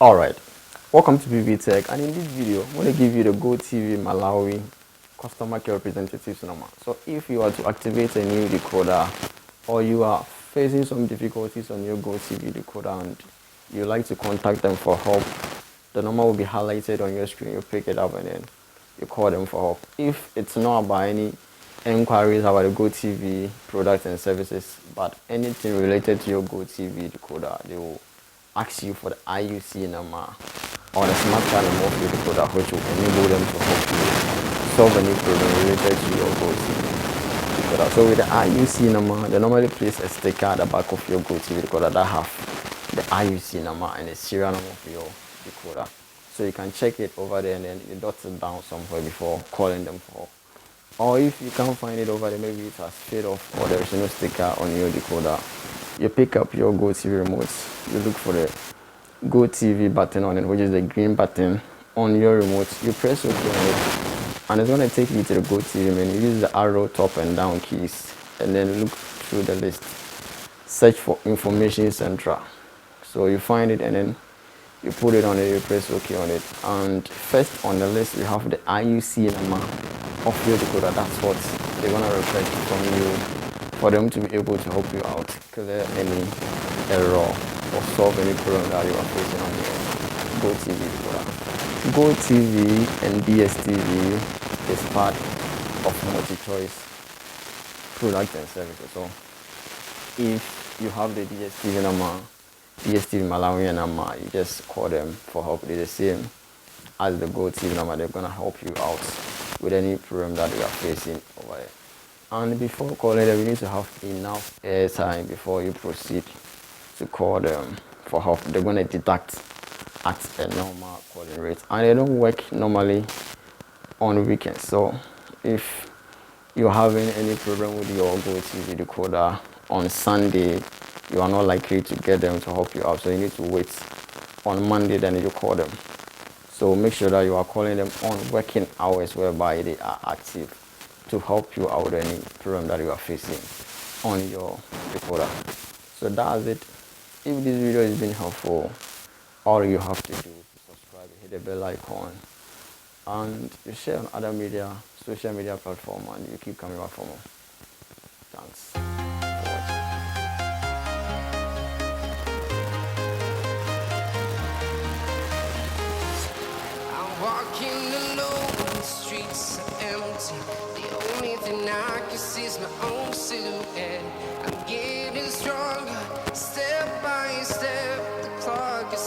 Alright, welcome to Pbteck, and in this video I'm going to give you the Gotv Malawi customer care representative's number. So if you are to activate a new decoder or you are facing some difficulties on your Gotv decoder and you like to contact them for help, the number will be highlighted on your screen. You pick it up and then you call them for help. If it's not about any inquiries about the Gotv products and services, but anything related to your Gotv decoder, they will ask you for the IUC number or the smart card number of your decoder, which will enable them to help you solve any problem related to your Gotv decoder. So with the IUC number, they normally place a sticker at the back of your Gotv decoder that have the IUC number and the serial number of your decoder. So you can check it over there and then you dot it down somewhere before calling them for help. Or if you can't find it over there, maybe it has faded off or there is no sticker on your decoder, you pick up your Gotv remote, you look for the Gotv button on it, which is the green button on your remote. You press OK on it and it's going to take you to the Gotv menu. Use the arrow top and down keys and then look through the list. Search for information central. So you find it and then you put it on it, you press OK on it. And first on the list we have the IUC number of your decoder. That's what they're going to request from you for them to be able to help you out, clear any error or solve any problem that you are facing on your Gotv decoder. Gotv and DSTV is part of multi-choice products and services. So if you have the DSTV number, DSTV Malawi number, you just call them for help. They're the same as the Gotv number. They're going to help you out with any problem that you are facing over there. And before calling them, you need to have enough airtime before you proceed to call them for help. They're going to deduct at a normal calling rate, and they don't work normally on weekends. So if you're having any problem with your Gotv decoder on Sunday, you are not likely to get them to help you out. So you need to wait on Monday, then you call them. So make sure that you are calling them on working hours whereby they are active to help you out with any problem that you are facing on your decoder. So that's it. If this video has been helpful, all you have to do is subscribe, hit the bell icon, and you share on other social media platforms, and you keep coming back for more. Thanks for watching. I'm walking alone, the streets are empty. The only thing I can see is my own silhouette. I'm getting stronger, step by step. The clock is